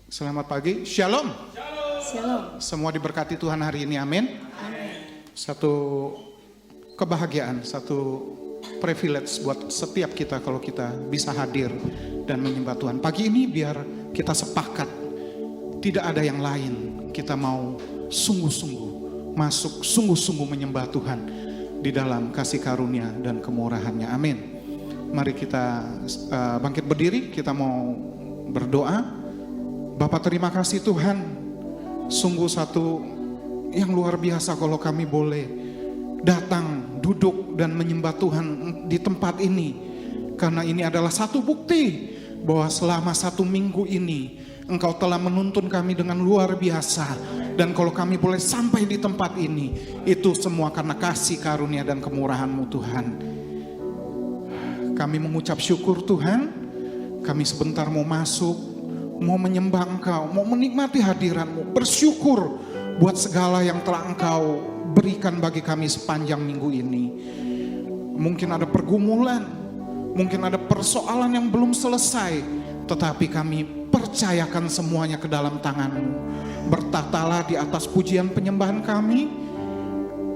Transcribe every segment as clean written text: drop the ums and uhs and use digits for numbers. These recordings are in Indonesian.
Selamat pagi, Shalom. Shalom. Semua diberkati Tuhan hari ini, amin. Satu kebahagiaan, satu privilege buat setiap kita kalau kita bisa hadir dan menyembah Tuhan. Pagi ini biar kita sepakat, tidak ada yang lain. Kita mau sungguh-sungguh masuk, sungguh-sungguh menyembah Tuhan di dalam kasih karunia dan kemurahannya, amin. Mari kita bangkit berdiri, kita mau berdoa. Bapak terima kasih Tuhan, sungguh satu yang luar biasa kalau kami boleh datang, duduk dan menyembah Tuhan di tempat ini. Karena ini adalah satu bukti bahwa selama 1 minggu ini Engkau telah menuntun kami dengan luar biasa. Dan kalau kami boleh sampai di tempat ini, itu semua karena kasih karunia dan kemurahan-Mu Tuhan. Kami mengucap syukur Tuhan, kami sebentar mau masuk, mau menyembah Engkau, mau menikmati hadirat-Mu, bersyukur buat segala yang telah Engkau berikan bagi kami sepanjang minggu ini. Mungkin ada pergumulan, mungkin ada persoalan yang belum selesai, tetapi kami percayakan semuanya ke dalam tangan-Mu. Bertatalah di atas pujian penyembahan kami,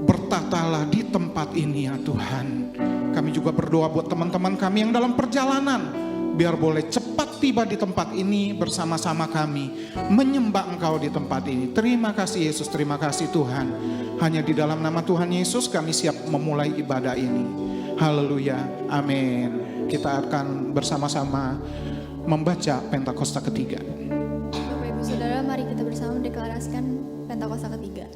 bertatalah di tempat ini ya Tuhan. Kami juga berdoa buat teman-teman kami yang dalam perjalanan, biar boleh cepat tiba di tempat ini bersama-sama kami menyembah Engkau di tempat ini. Terima kasih Yesus, terima kasih Tuhan. Hanya di dalam nama Tuhan Yesus kami siap memulai ibadah ini. Haleluya, amin. Kita akan bersama-sama membaca Pentakosta ketiga. Bapak Ibu Saudara, mari kita bersama mendeklarasikan Pentakosta ketiga.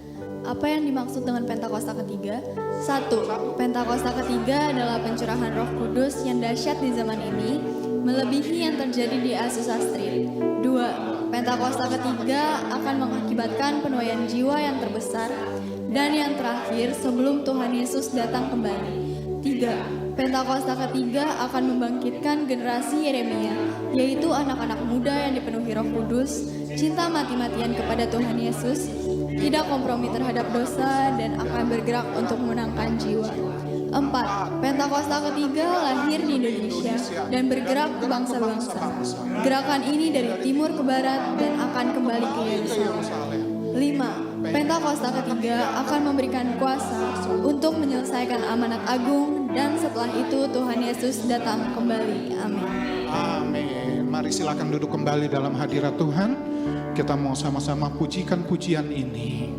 Apa yang dimaksud dengan Pentakosta ketiga? 1. Pentakosta ketiga adalah pencurahan Roh Kudus yang dahsyat di zaman ini, melebihi yang terjadi di Azusa Street. 2. Pentakosta ketiga akan mengakibatkan penuaian jiwa yang terbesar dan yang terakhir sebelum Tuhan Yesus datang kembali. 3. Pentakosta ketiga akan membangkitkan generasi Yeremia, yaitu anak-anak muda yang dipenuhi Roh Kudus, cinta mati-matian kepada Tuhan Yesus, tidak kompromi terhadap dosa, dan akan bergerak untuk memenangkan jiwa. 4. Pentakosta ketiga lahir di Indonesia dan bergerak ke bangsa-bangsa. Gerakan ini dari timur ke barat dan akan kembali ke Yerusalem. 5. Pentakosta ketiga akan memberikan kuasa untuk menyelesaikan amanat agung, dan setelah itu Tuhan Yesus datang kembali. Amin. Amin. Mari silakan duduk kembali dalam hadirat Tuhan. Kita mau sama-sama pujikan pujian ini.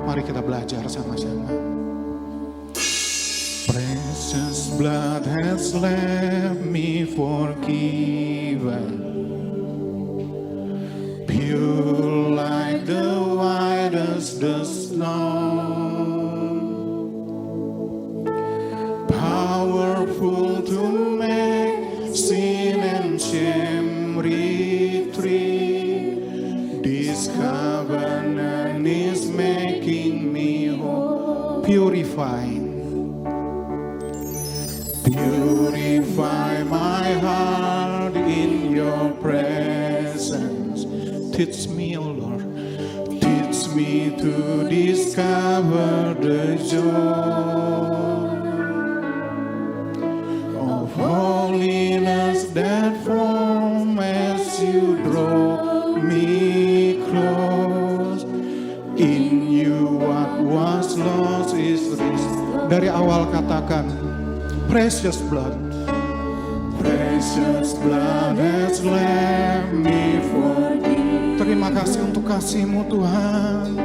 Mari kita belajar sama-sama. Precious blood has left me forgiven, pure like the whitest the snow, powerful to make sin and shame retreat. This covenant is making me whole. Purify my heart in your presence. Teach me, O Lord, teach me to discover the joy of holiness that from as you draw me close. In you what was lost is restored. Dari awal katakan, precious blood. Precious blood has left me forgiven. Terima kasih untuk kasih-Mu Tuhan.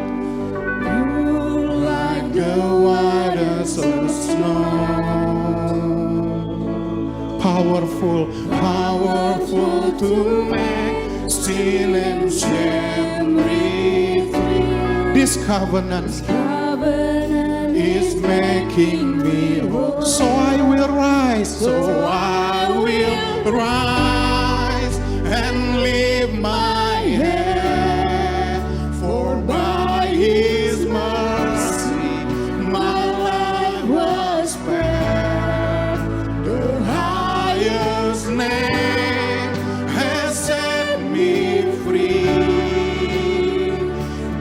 Like the whitest of snow, powerful, powerful to make sin and shame retreat. This covenant is making me whole. So I will rise, and lift my head, for by His mercy my life was spared. The highest name has set me free.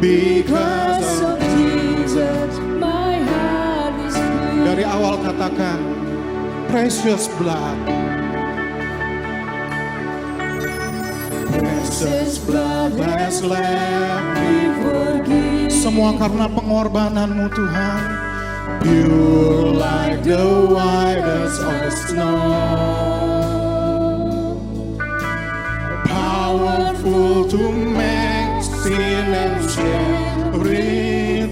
Because of Jesus, my heart is free. Dari awal katakan, precious blood. Precious blood has left me forgiven. Semua karena pengorbananmu Tuhan. Pure like the whitest of the snow. Powerful to make sin and shame retreat.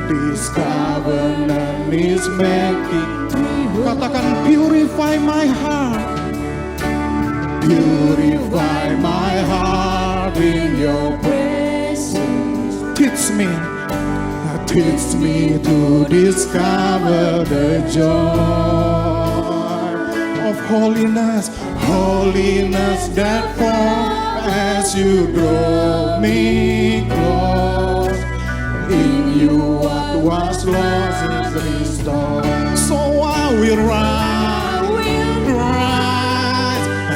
This covenant is making me whole. Katakan purify my heart. Purify my heart in your presence. Teach me to discover the joy of holiness, holiness that falls as you draw me close. In you what was lost is restored. So I will rise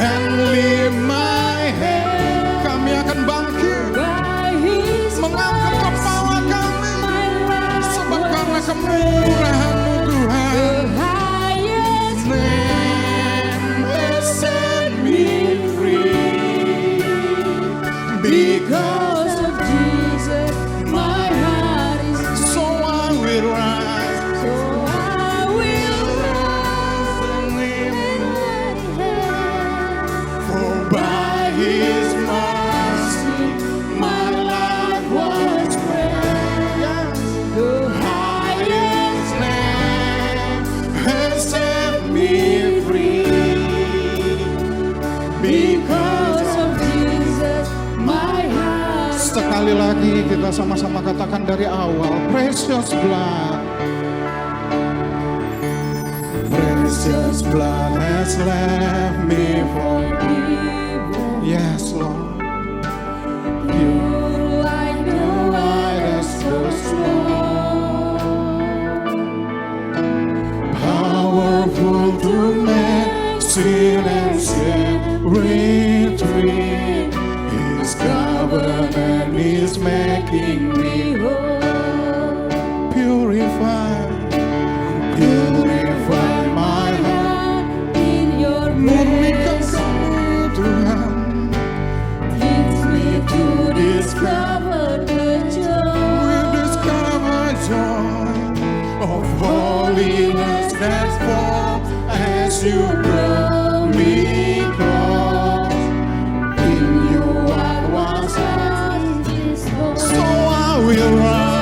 and lift my head. Kami akan bangkit mengangkat kepala kami, sebab karena kemurahan-Mu Tuhan. Name has set me free. Because of Jesus, my heart is free. So I will rise. And lift my head. For by His mercy, my life was spared. The highest name has set me free. Because of Jesus, my heart. Sekali lagi kita sama-sama katakan dari awal. Precious blood. Precious blood has left me forgiven. Yes, Lord. Pure like the whitest of snow. Powerful to make sin and sin retreat. His covenant is making me whole. Purify my heart in your presence. Tuhan, teach me to discover the joy. We discover joy of holiness that falls as you draw me close. In you I was lost. So I will rise.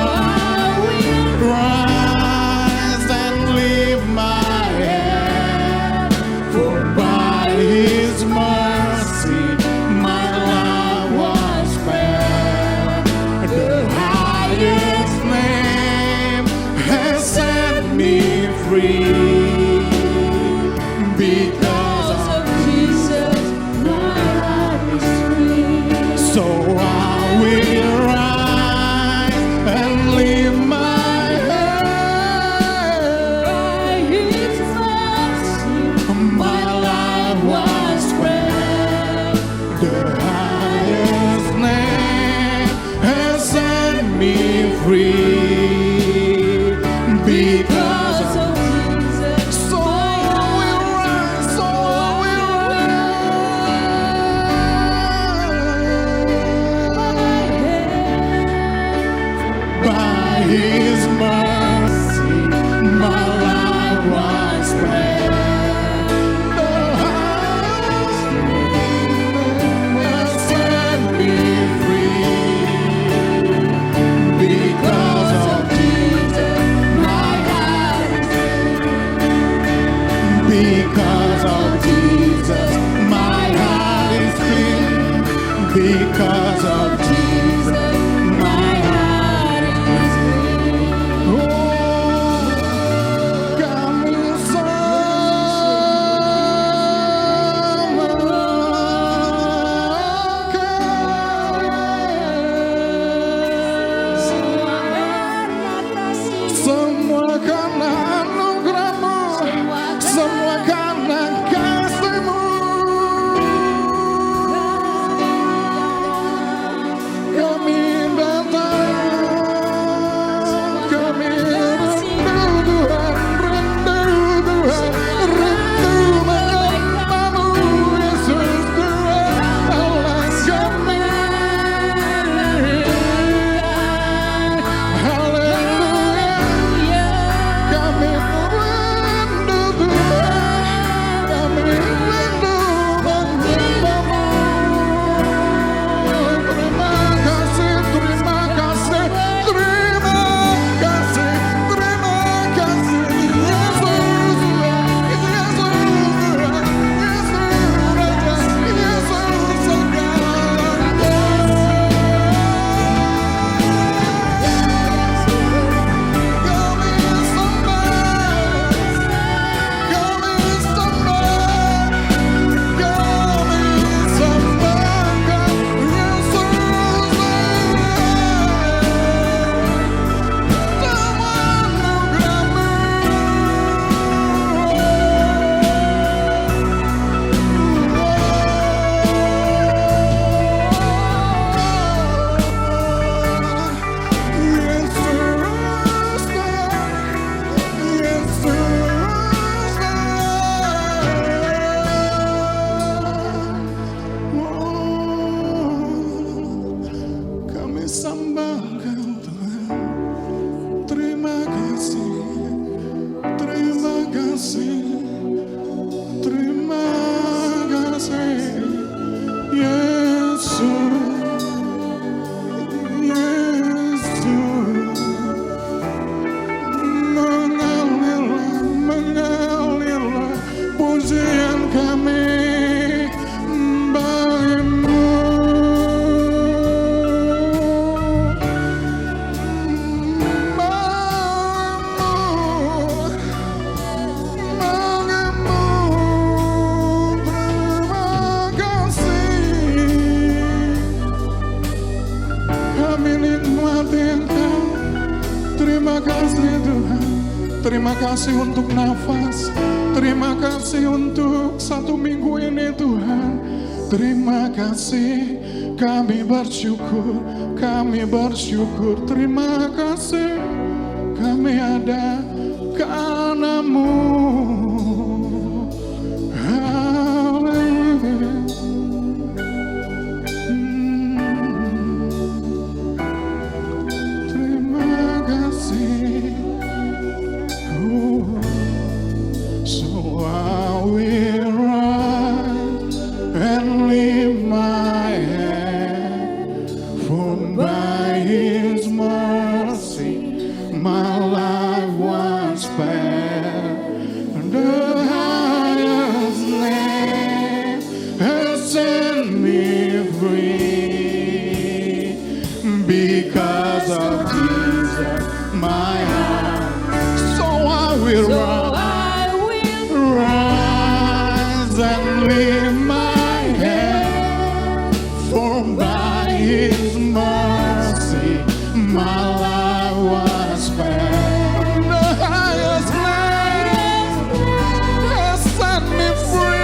kasih Tuhan. Terima kasih untuk nafas. Terima kasih untuk 1 minggu ini Tuhan. Terima kasih, kami bersyukur, kami bersyukur. Terima kasih, kami ada karena-Mu. Haleluya. Terima kasih. So I will rise and lift my head, for by His mercy my life was spared. The highest name has set me free. Because of Jesus, my heart. So I will rise and lift my head, for by His mercy my life was spared. The highest name has set me free.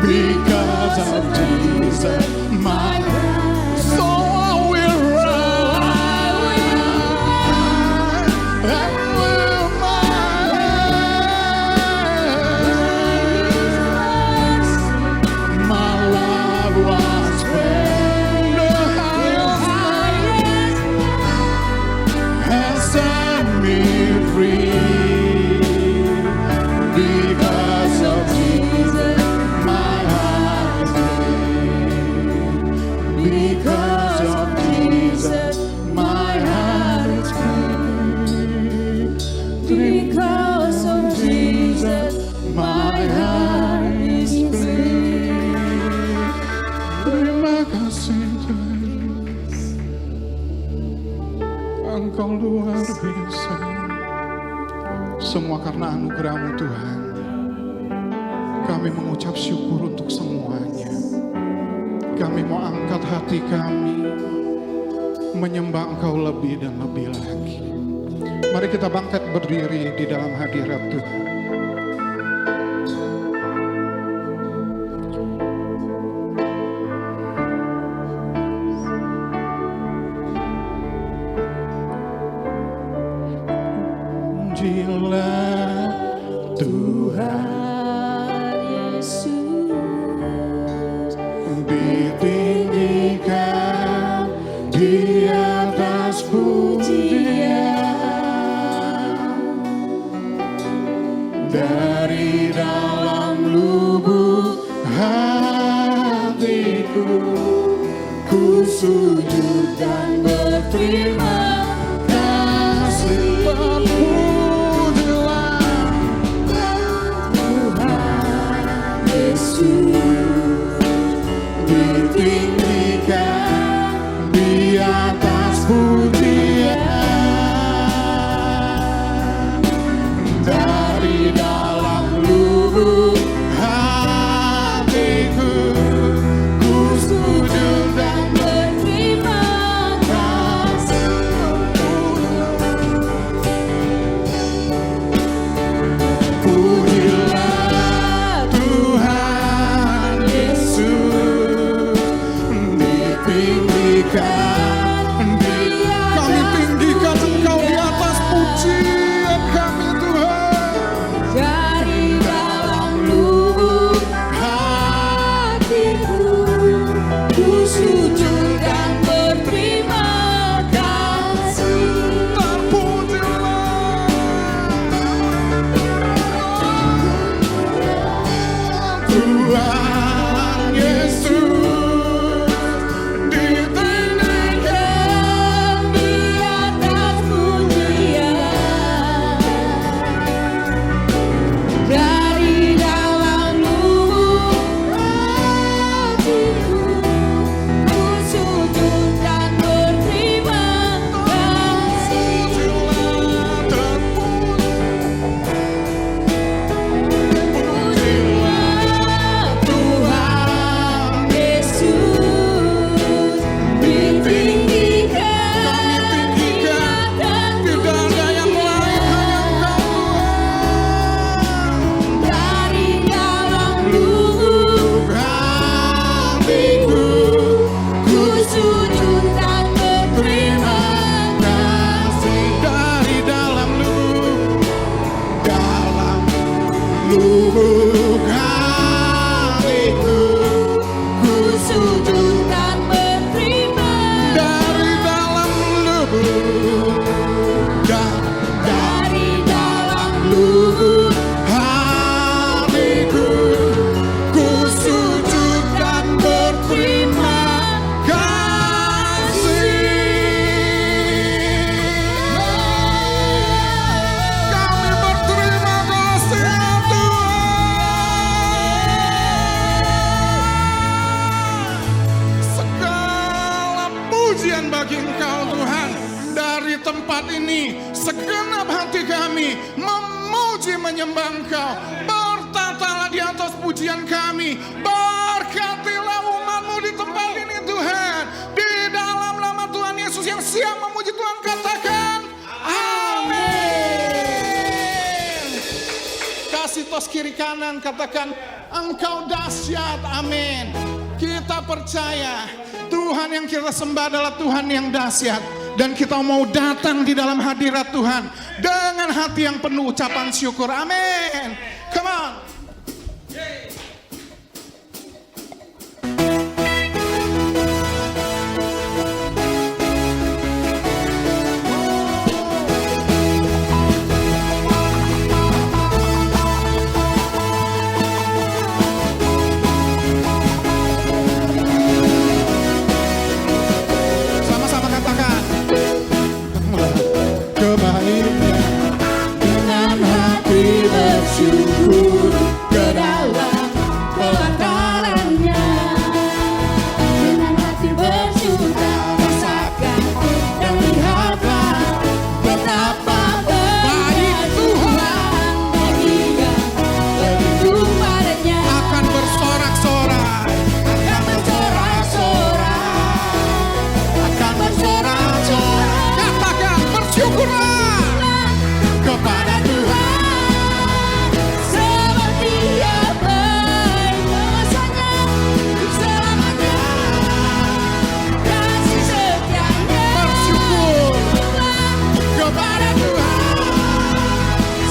Because of Jesus, my so I will rise and lift my head. My life was spared. The highest has set me free. Because of Jesus, my heart is free. Because of Jesus, my heart is free. Because of Jesus, my heart is free. Terima kasih Tuhan, Engkau luar biasa. Semua karena anugerah-Mu Tuhan. Kami mengucap syukur untuk semuanya. Kami mau angkat hati kami, menyembah Engkau lebih dan lebih lagi. Mari kita bangkit berdiri di dalam hadirat Tuhan. Pujilah Tuhan Yesus, ditinggikan di atas pujian, dari dalam lubuk hatiku ku sujud dan berterima kasih. Pujilah Yesus, ditinggikan di atas pujian, dari dalam lubuk hatiku ku sujud dan berterima kasih. tempat ini, segenap hati kami memuji menyembah Engkau. Bertatalah di atas pujian kami. Berkatilah umat-Mu di tempat ini Tuhan. Di dalam nama Tuhan Yesus yang siap memuji Tuhan, katakan amin. Kasih tos kiri kanan, katakan Engkau dahsyat, amin. Kita percaya Tuhan yang kita sembah adalah Tuhan yang dahsyat. Dan kita mau datang di dalam hadirat Tuhan dengan hati yang penuh ucapan syukur, amin. Come on. Sama-sama katakan kebaiknya dengan hati bersyukur ke dalam pelatarannya. Dengan hati bersuka rasakan dan lihatlah betapa baik Tuhan bagi yang berlindung padanya. akan bersorak-sorak, Akan bersorak-sorak, akan bersorak-sorak. Katakan bersyukurlah kepada Tuhan sebab Dia baik kuasanya selamanya, kasih setianya. bersyukur Kepada Tuhan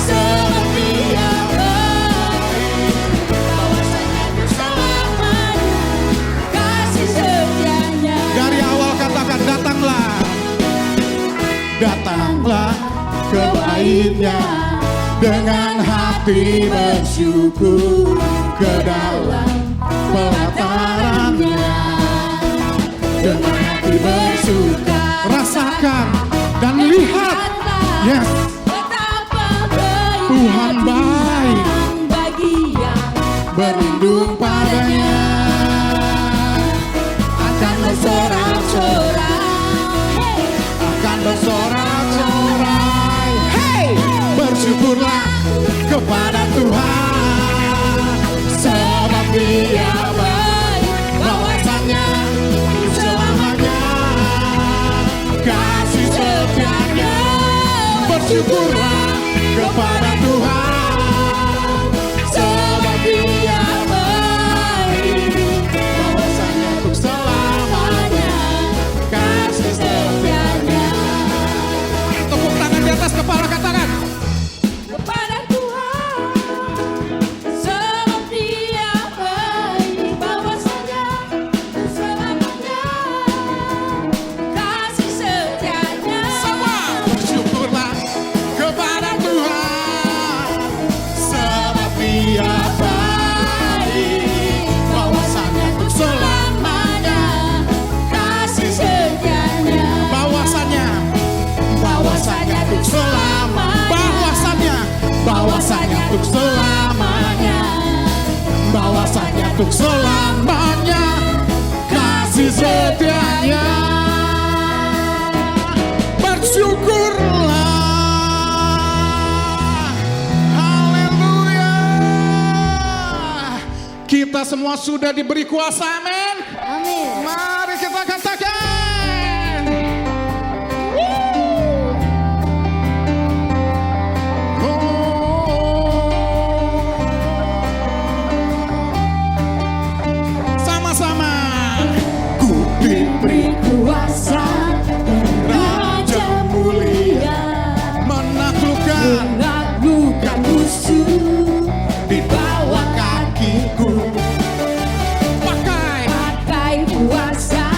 sebab Dia baik kuasanya selamanya, kasih setianya. Dari awal katakan datanglah, datanglah kebaiknya dengan hati bersyukur ke dalam pelatarannya. Dengan hati bersuka Rasakan dan lihat, yes, betapa baik Tuhan baik, bagi yang berlindung padanya. akan bersorak-sorak. Akan bersorak-sorai, hey, bersyukurlah kepada Tuhan sebab Dia baik, bahwasannya selamanya kasih setianya. Bersyukurlah kepada Tuhan sebab Dia baik, bahwasannya untuk selamanya kasih setianya. Tepuk tangan di atas kepala, katakan Kepada Tuhan sebab Dia baik, bahwasanya selamanya kasih setianya. sama. Bersyukurlah kepada Tuhan sebab Dia baik, bahwasannya untuk selamanya kasih Setianya, bahwasannya untuk selamanya, bahwasannya untuk selamanya, bahwasannya untuk selamanya kasih setianya. Bersyukurlah, haleluya. Kita semua sudah diberi kuasa, amin. Amin. Mari kita katakan. Sama-sama. Ku diberi kuasa Raja mulia menaklukkan menaklukkan musuh di bawah kakiku. Pakai pakai kuasa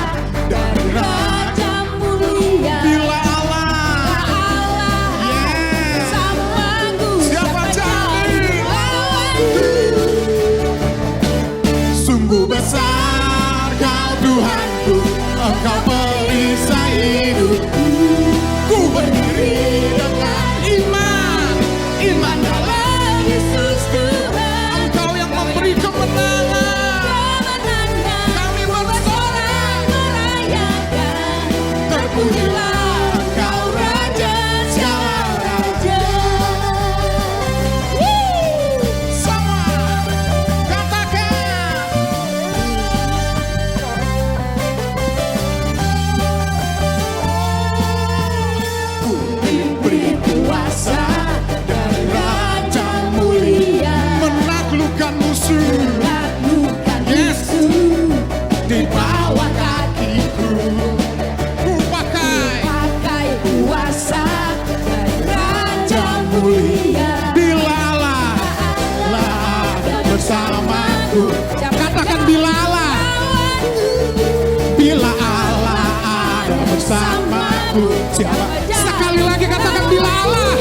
Siapa? Sekali lagi katakan bila Allah.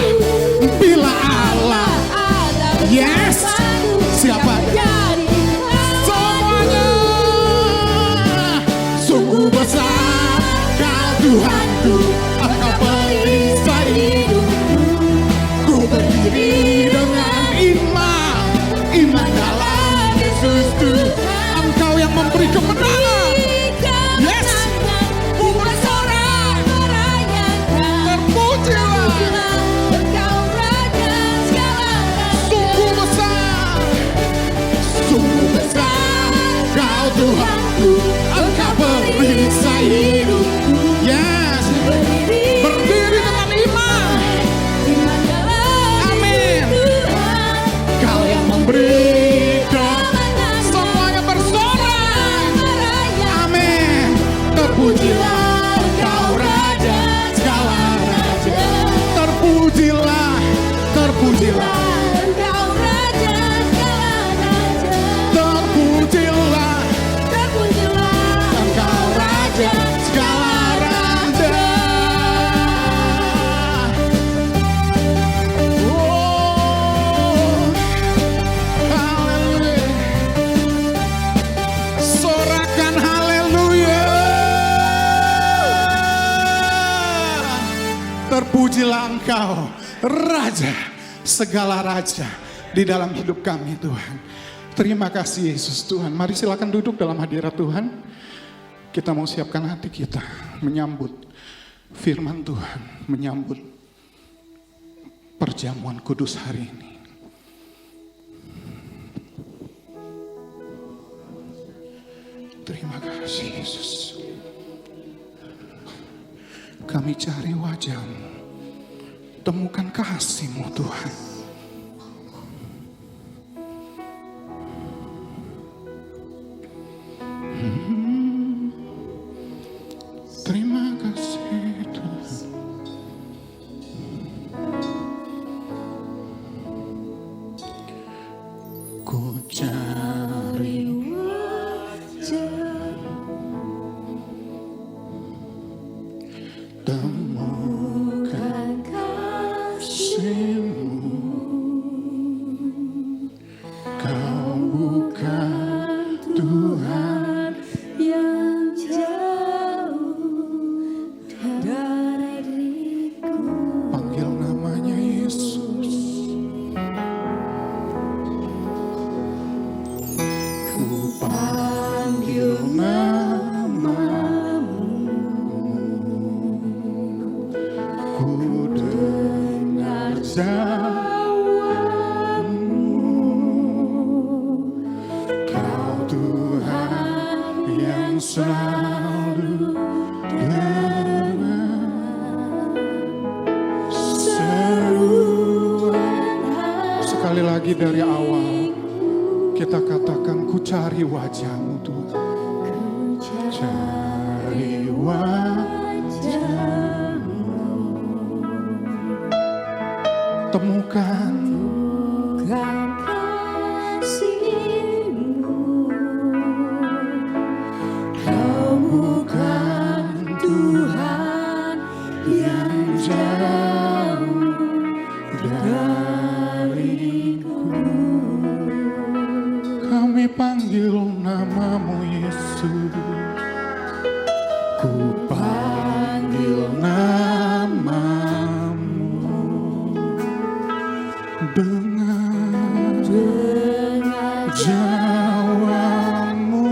Bila Allah. Yes. Siapa? Semuanya. Sungguh besar Kau Tuhanku, Engkau perisai hidupku. Ku berdiri dengan iman dalam Yesus Tuhan. Engkau yang memberi kemenangan. Yes. Ku bersorak, terpujilah. Sungguh besar, sungguh besar Kau Tuhanku, Engkau perisai hidupku. Yes. Berdiri dengan iman. Amin. Kau yang memberikan semuanya bersorak. Amin. Terpujilah Engkau Raja segala raja. Terpujilah, terpujilah. Terpujilah Engkau Raja segala raja. Oh, haleluya. Sorakan haleluya. Terpujilah Engkau Raja segala raja di dalam hidup kami Tuhan. Terima kasih Yesus Tuhan. Mari silakan duduk dalam hadirat Tuhan. Kita mau siapkan hati kita menyambut firman Tuhan, menyambut perjamuan kudus hari ini. Terima kasih Yesus. Kami cari wajah-Mu, temukan kasih-Mu Tuhan. Terima kasih Tuhan. Ku cari temukan kasih-Mu. Kau bukan Tuhan yang jauh dariku. Panggil namanya Yesus. Ku panggil namamu. Ku dengar jawabmu. Kau Tuhan yang selalu dengar seruan. Sekali lagi dari awal kita katakan ku cari wajah-Mu Tuhan. Cari wajah-Mu. Temukan Kasih-Mu. Kau bukan Tuhan yang jauh dariku. Kami panggil namamu Yesus. Ku panggil namamu. Dengar jawabmu.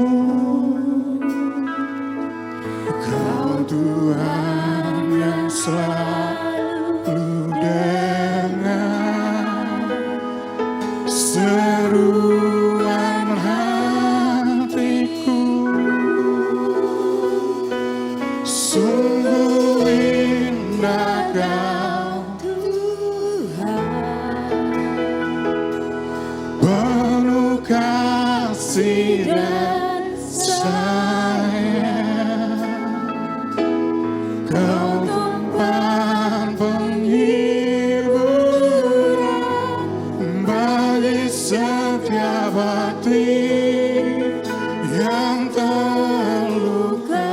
Kau Tuhan yang selalu dengar seruan hatiku. Sungguh indah Kau penuh kasih dan sayang. Kau tempat penghiburan bagi setiap hati yang terluka.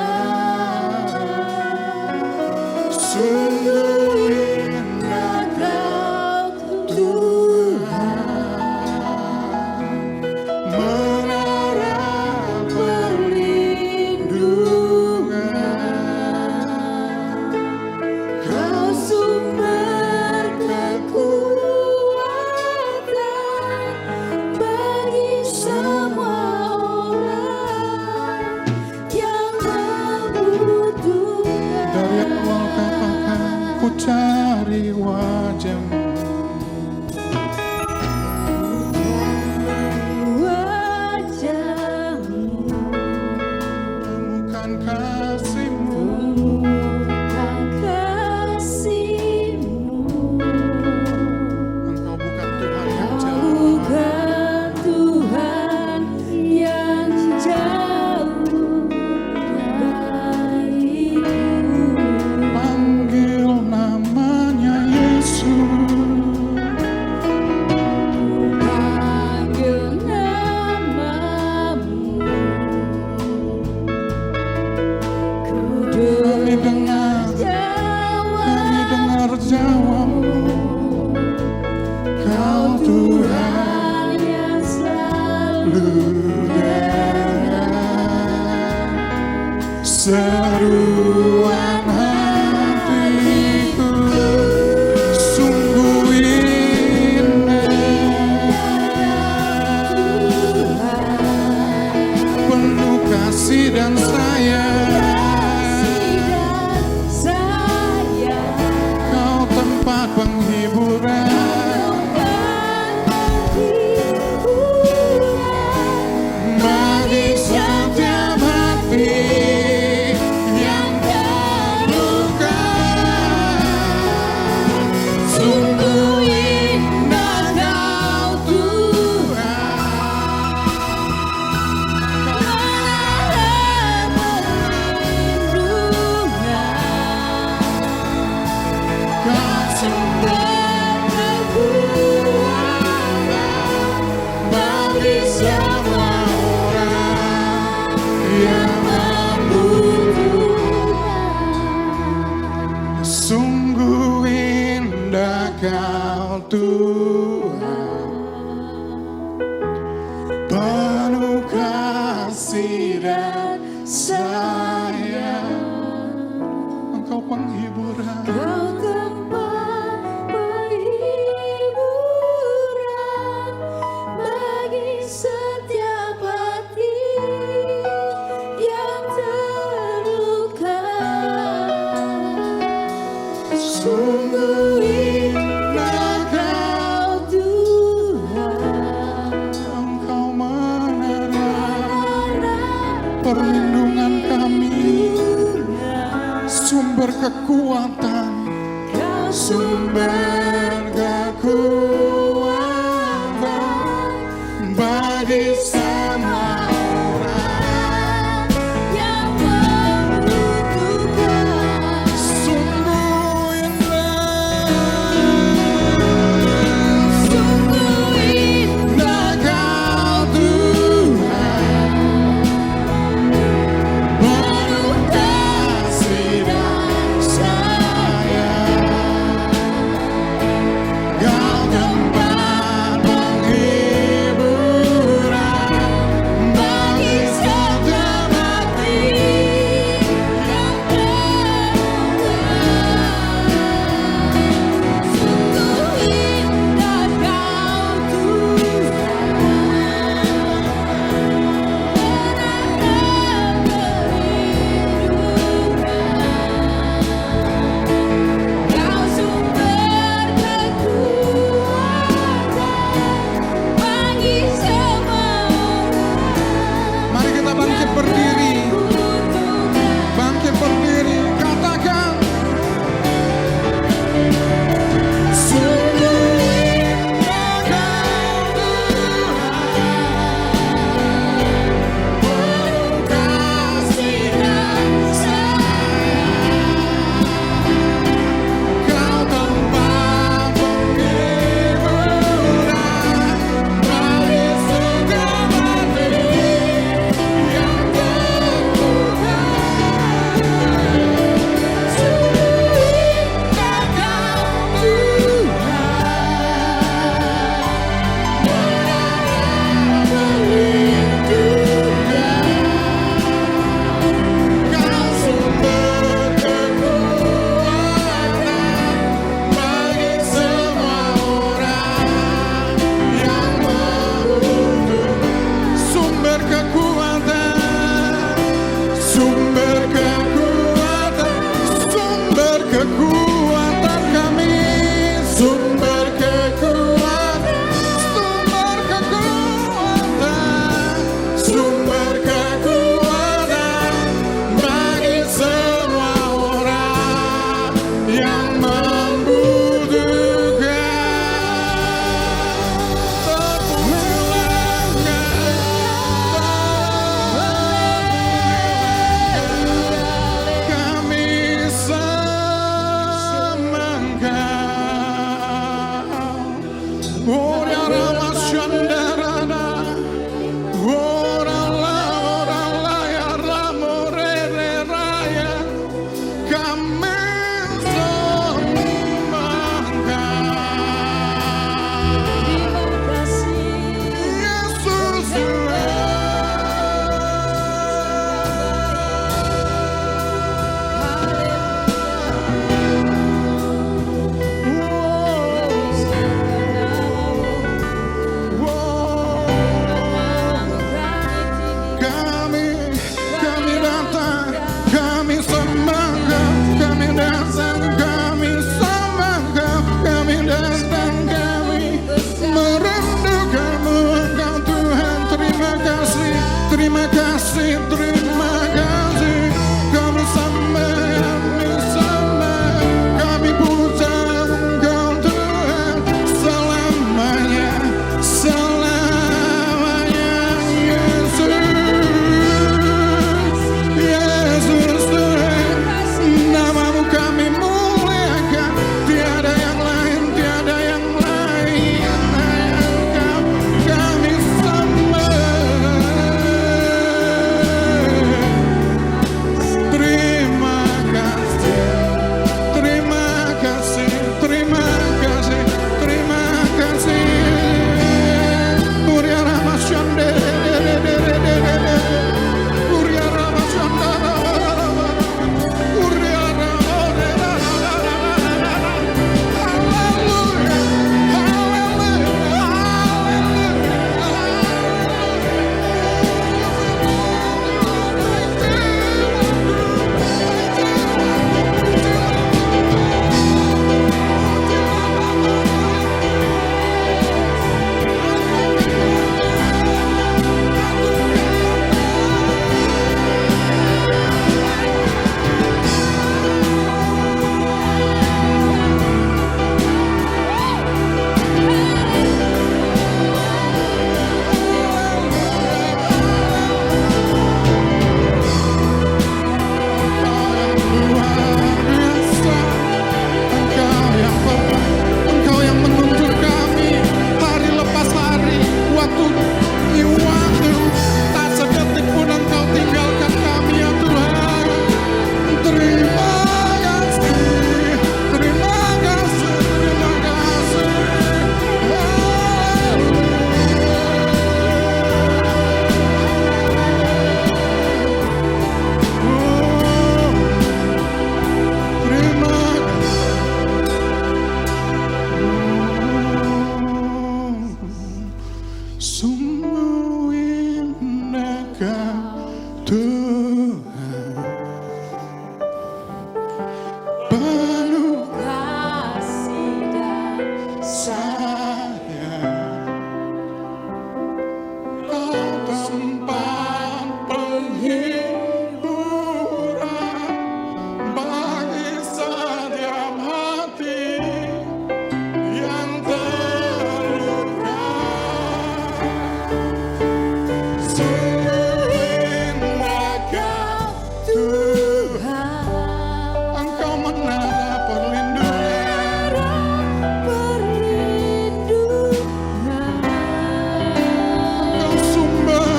mencari wajah-Mu. Wajah-Mu, Temukan kasih-Mu. temukan kasih-Mu. Engkau bukan Tuhan yang Kau jauh. bukan Tuhan yang jauh dariku. Panggil namanya Yesus. Panggil namamu, ku Kami dengar jawab-Mu. Kau Tuhan yang selalu seruan hatiku sungguh indah, penuh kasih dan sayang. Kau tempat penghiburan bagi setiap hati yang terluka. Sungguh indah Kau Tuhan. Kau sumber kekuatan bagi semua orang yang membutuhkan. Sungguh indah Kau Tuhan, penuh kasih dan sayang. Engkau penghiburan, Kau tempat penghiburan bagi setiap hati yang terluka. Sungguh indah Kau Tuhan, Engkau menerang perlindungan kami, sumber kekuatan, Kau sumber kekuatan bagi semua orang yang membutuhkan. sungguh indah. Sungguh indah Kau Tuhan, penuh kasih dan sayang. Kau tempat penghiburan Terima kasih, kami sembah, kami puja Engkau Tuhan selamanya, selamanya. Yesus Tuhan, namamu kami muliakan, tiada yang lain, tiada yang lain, Engkau kami sembah. Sungguh indah Kau Tuhan, penuh kasih dan sayang, Kau tempat penghiburan bagi setiap hati yang terluka. Sungguh indah Kau Tuhan, Engkau menara perlindungan. Engkau sumber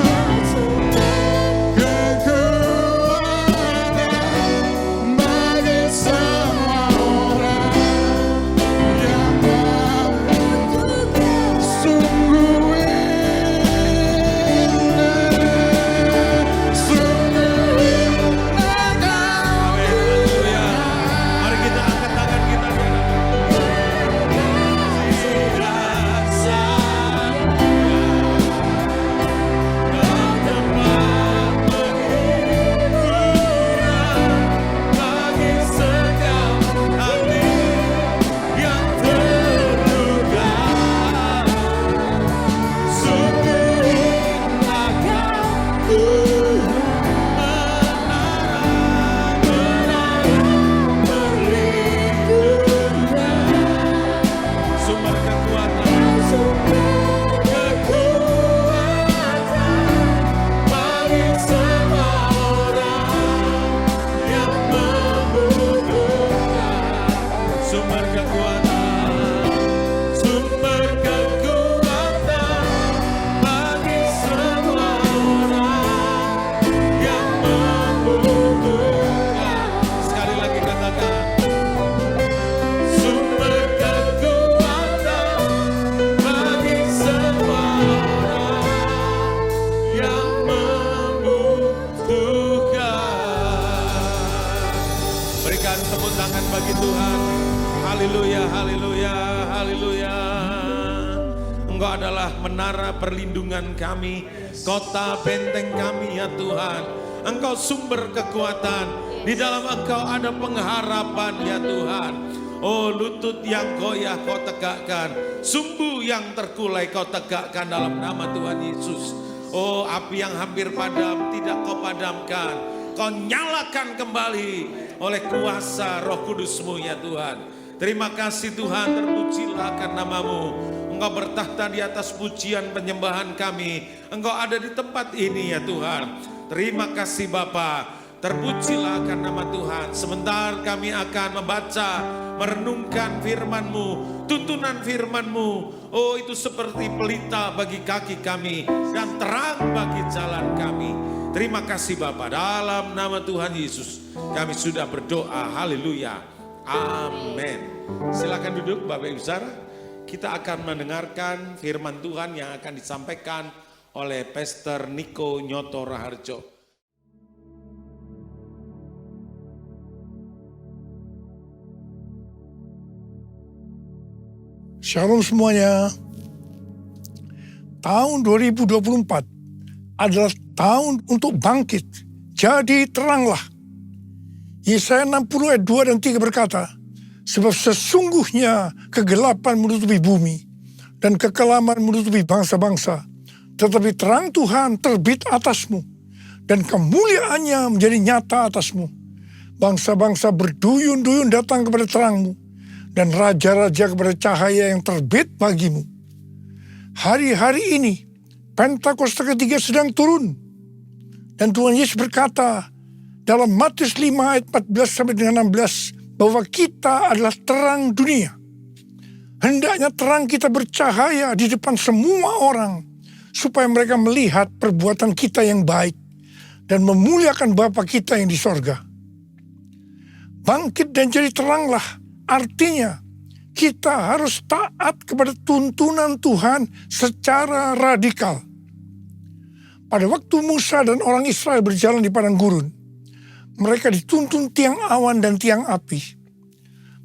kekuatan bagi semua orang yang membutuhkan. Sungguh indah Kau Tuhan. Mari kita angkat tangan kita di bagi setiap hati yang terluka. Sungguh indah Kau sumber kekuatan bagi semua orang yang membutuhkan. Sumber kekuatan bagi semua orang yang membutuhkan. Sekali lagi katakan, sumber kekuatan bagi semua orang yang membutuhkan. Berikan tepuk tangan bagi Tuhan. Haleluya, haleluya, haleluya. Engkau adalah menara perlindungan kami, kota benteng kami ya Tuhan. Engkau sumber kekuatan, di dalam Engkau ada pengharapan ya Tuhan. Oh, lutut yang goyah Kau tegakkan, sumbu yang terkulai Kau tegakkan dalam nama Tuhan Yesus. Oh, api yang hampir padam tidak kau padamkan. Kau nyalakan kembali oleh kuasa Roh Kudus-Mu ya Tuhan. Terima kasih Tuhan, terpujilah akan nama-Mu. Engkau bertahta di atas pujian penyembahan kami. Engkau ada di tempat ini ya Tuhan. Terima kasih Bapa. Terpujilah akan nama Tuhan. Sebentar kami akan membaca, merenungkan firman-Mu, tuntunan firman-Mu. Oh, itu seperti pelita bagi kaki kami dan terang bagi jalan kami. Terima kasih Bapa, dalam nama Tuhan Yesus kami sudah berdoa. Haleluya. Amin. Silakan duduk Bapak Ibu Saudara. Kita akan mendengarkan firman Tuhan yang akan disampaikan oleh Pastor Niko Nyoto Raharjo. Shalom semuanya. Tahun 2024 adalah tahun untuk bangkit. Jadi teranglah. Yesaya 60 ayat 2 dan 3 berkata, sebab sesungguhnya kegelapan menutupi bumi dan kekelaman menutupi bangsa-bangsa. Tetapi terang Tuhan terbit atasmu dan kemuliaannya menjadi nyata atasmu. Bangsa-bangsa berduyun-duyun datang kepada terangmu dan raja-raja kepada cahaya yang terbit bagimu. Hari-hari ini, Pentakosta ketiga sedang turun. Dan Tuhan Yesus berkata dalam Matius 5 ayat 14 sampai dengan 16, bahwa kita adalah terang dunia. Hendaknya terang kita bercahaya di depan semua orang, supaya mereka melihat perbuatan kita yang baik, dan memuliakan Bapa kita yang di sorga. Bangkit dan jadi teranglah. Artinya, kita harus taat kepada tuntunan Tuhan secara radikal. Pada waktu Musa dan orang Israel berjalan di padang gurun, mereka dituntun tiang awan dan tiang api.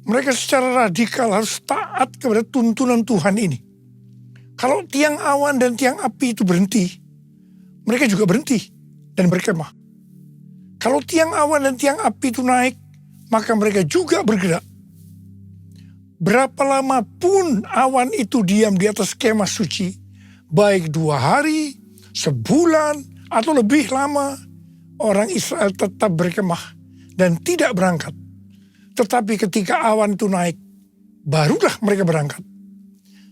Mereka secara radikal harus taat kepada tuntunan Tuhan ini. Kalau tiang awan dan tiang api itu berhenti, mereka juga berhenti dan berkemah. Kalau tiang awan dan tiang api itu naik, maka mereka juga bergerak. Berapa lama pun awan itu diam di atas kemah suci, baik 2 hari, sebulan, atau lebih lama, orang Israel tetap berkemah dan tidak berangkat. Tetapi ketika awan itu naik, barulah mereka berangkat.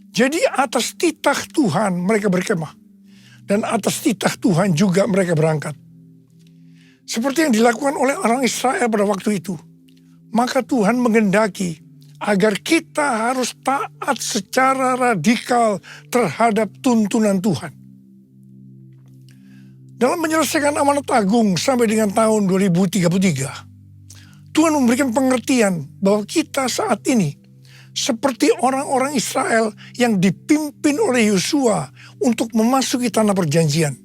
Jadi atas titah Tuhan mereka berkemah, dan atas titah Tuhan juga mereka berangkat. Seperti yang dilakukan oleh orang Israel pada waktu itu, maka Tuhan menghendaki agar kita harus taat secara radikal terhadap tuntunan Tuhan. Dalam menyelesaikan amanat agung sampai dengan tahun 2033, Tuhan memberikan pengertian bahwa kita saat ini seperti orang-orang Israel yang dipimpin oleh Yosua untuk memasuki tanah perjanjian.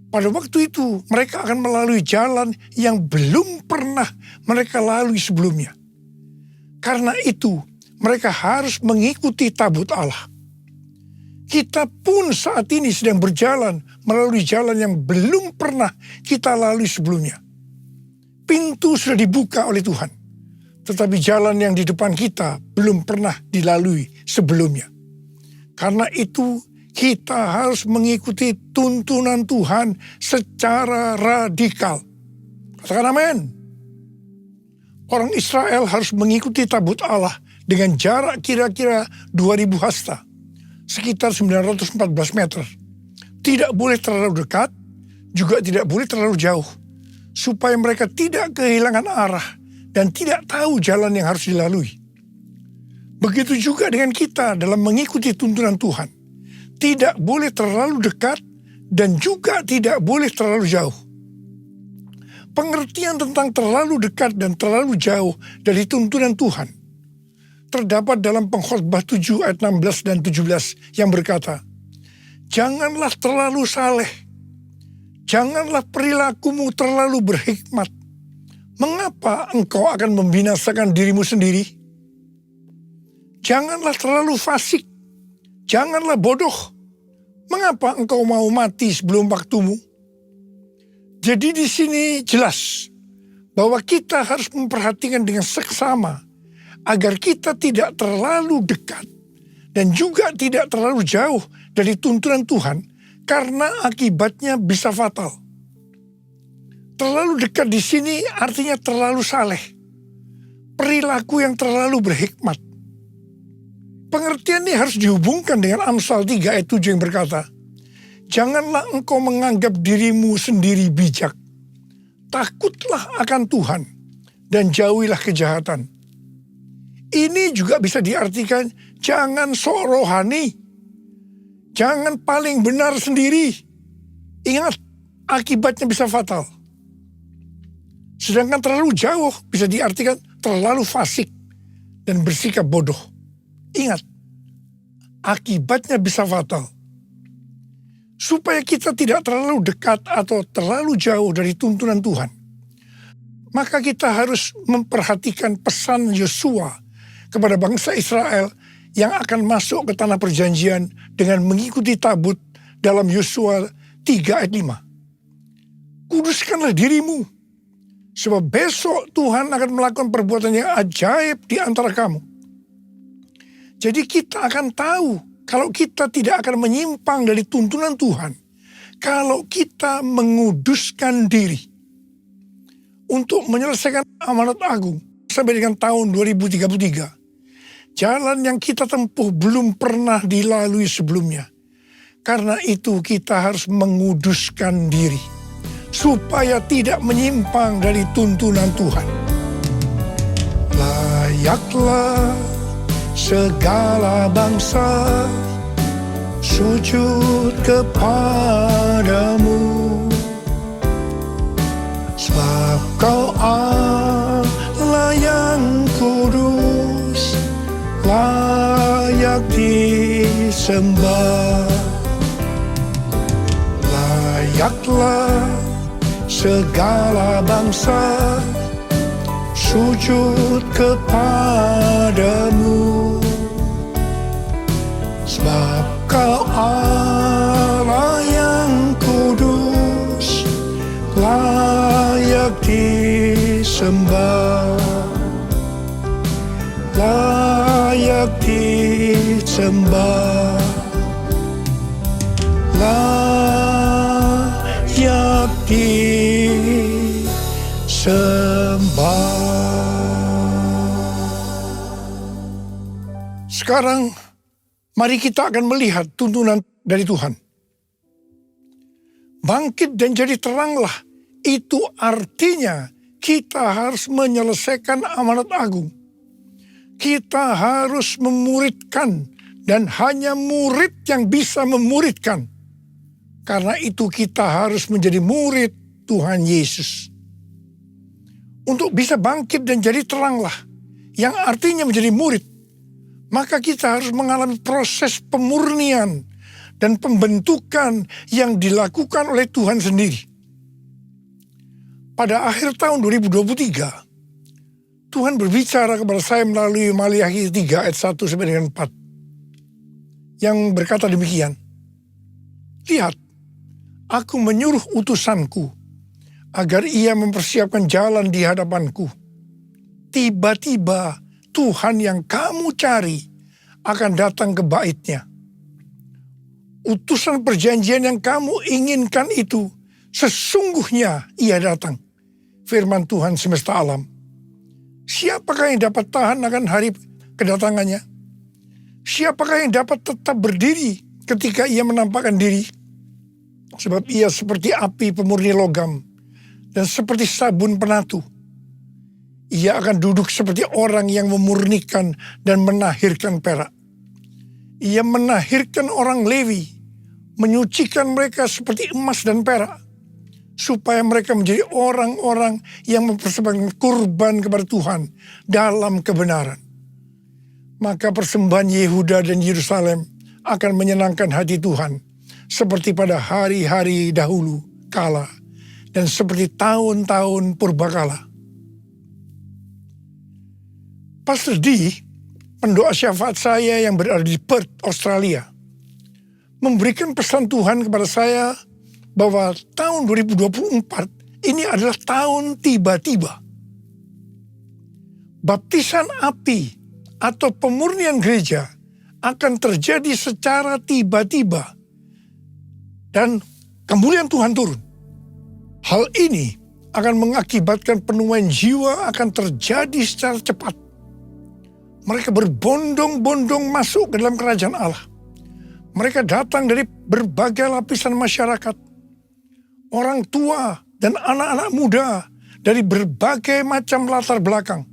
Pada waktu itu mereka akan melalui jalan yang belum pernah mereka lalui sebelumnya. Karena itu, mereka harus mengikuti tabut Allah. Kita pun saat ini sedang berjalan melalui jalan yang belum pernah kita lalui sebelumnya. Pintu sudah dibuka oleh Tuhan, tetapi jalan yang di depan kita belum pernah dilalui sebelumnya. Karena itu, kita harus mengikuti tuntunan Tuhan secara radikal. Katakan amin. Orang Israel harus mengikuti tabut Allah dengan jarak kira-kira 2000 hasta, sekitar 914 meter. Tidak boleh terlalu dekat, juga tidak boleh terlalu jauh, supaya mereka tidak kehilangan arah dan tidak tahu jalan yang harus dilalui. Begitu juga dengan kita dalam mengikuti tuntunan Tuhan. Tidak boleh terlalu dekat dan juga tidak boleh terlalu jauh. Pengertian tentang terlalu dekat dan terlalu jauh dari tuntunan Tuhan terdapat dalam Pengkhotbah 7 ayat 16 dan 17 yang berkata, janganlah terlalu saleh, janganlah perilakumu terlalu berhikmat. Mengapa engkau akan membinasakan dirimu sendiri? Janganlah terlalu fasik, janganlah bodoh. Mengapa engkau mau mati sebelum waktumu? Jadi di sini jelas bahwa kita harus memperhatikan dengan seksama agar kita tidak terlalu dekat dan juga tidak terlalu jauh dari tuntunan Tuhan, karena akibatnya bisa fatal. Terlalu dekat di sini artinya terlalu saleh. Perilaku yang terlalu berhikmat. Pengertian ini harus dihubungkan dengan Amsal 3 ayat 7 yang berkata, janganlah engkau menganggap dirimu sendiri bijak. Takutlah akan Tuhan dan jauhilah kejahatan. Ini juga bisa diartikan jangan sok rohani. Jangan paling benar sendiri. Ingat, akibatnya bisa fatal. Sedangkan terlalu jauh bisa diartikan terlalu fasik dan bersikap bodoh. Ingat, akibatnya bisa fatal. Supaya kita tidak terlalu dekat atau terlalu jauh dari tuntunan Tuhan, maka kita harus memperhatikan pesan Yosua kepada bangsa Israel yang akan masuk ke tanah perjanjian dengan mengikuti tabut dalam Yosua 3 ayat 5. Kuduskanlah dirimu, sebab besok Tuhan akan melakukan perbuatan yang ajaib di antara kamu. Jadi kita akan tahu kalau kita tidak akan menyimpang dari tuntunan Tuhan, kalau kita menguduskan diri untuk menyelesaikan amanat agung sampai dengan tahun 2033. Jalan yang kita tempuh belum pernah dilalui sebelumnya. Karena itu kita harus menguduskan diri supaya tidak menyimpang dari tuntunan Tuhan. Layaklah segala bangsa sujud kepadamu, sebab kau Allah yang kudus, layak disembah. Layaklah segala bangsa sujud kepadamu, sebab kau Allah yang kudus, layak disembah, layak disembah, layak disembah. Sekarang mari kita akan melihat tuntunan dari Tuhan. Bangkit dan jadi teranglah. Itu artinya kita harus menyelesaikan amanat agung. Kita harus memuridkan dan hanya murid yang bisa memuridkan. Karena itu kita harus menjadi murid Tuhan Yesus. Untuk bisa bangkit dan jadi teranglah, yang artinya menjadi murid, maka kita harus mengalami proses pemurnian dan pembentukan yang dilakukan oleh Tuhan sendiri. Pada akhir tahun 2023, Tuhan berbicara kepada saya melalui Maliaki 3 ayat 1 sampai dengan 4. Yang berkata demikian, lihat, aku menyuruh utusanku agar ia mempersiapkan jalan di hadapanku. Tiba-tiba Tuhan yang kamu cari akan datang ke baitnya. Utusan perjanjian yang kamu inginkan itu sesungguhnya ia datang. Firman Tuhan semesta alam. Siapakah yang dapat tahan akan hari kedatangannya? Siapakah yang dapat tetap berdiri ketika ia menampakkan diri? Sebab ia seperti api pemurni logam dan seperti sabun penatu. Ia akan duduk seperti orang yang memurnikan dan menahirkan perak. Ia menahirkan orang Lewi, menyucikan mereka seperti emas dan perak, supaya mereka menjadi orang-orang yang mempersembahkan kurban kepada Tuhan dalam kebenaran. Maka persembahan Yehuda dan Yerusalem akan menyenangkan hati Tuhan, seperti pada hari-hari dahulu kala, dan seperti tahun-tahun purbakala. Pastor D, pendoa syafaat saya yang berada di Perth, Australia, memberikan pesan Tuhan kepada saya bahwa tahun 2024 ini adalah tahun tiba-tiba. Baptisan api atau pemurnian gereja akan terjadi secara tiba-tiba dan kemuliaan Tuhan turun. Hal ini akan mengakibatkan penuaian jiwa akan terjadi secara cepat. Mereka berbondong-bondong masuk ke dalam kerajaan Allah. Mereka datang dari berbagai lapisan masyarakat. Orang tua dan anak-anak muda dari berbagai macam latar belakang.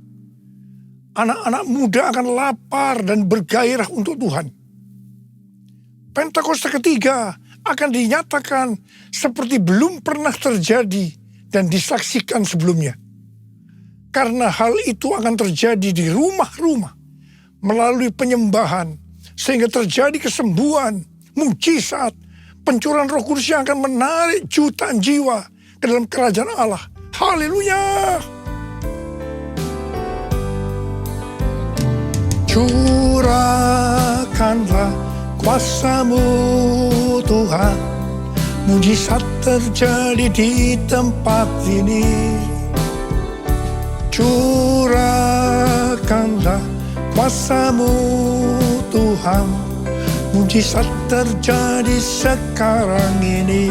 Anak-anak muda akan lapar dan bergairah untuk Tuhan. Pentakosta ketiga akan dinyatakan seperti belum pernah terjadi dan disaksikan sebelumnya. Karena hal itu akan terjadi di rumah-rumah melalui penyembahan, sehingga terjadi kesembuhan, mujizat, pencurahan Roh Kudus yang akan menarik jutaan jiwa ke dalam kerajaan Allah. Haleluya! Curahkanlah kuasa-Mu Tuhan, mujizat terjadi di tempat ini. Curahkanlah kuasa-Mu Tuhan, mujizat terjadi sekarang ini.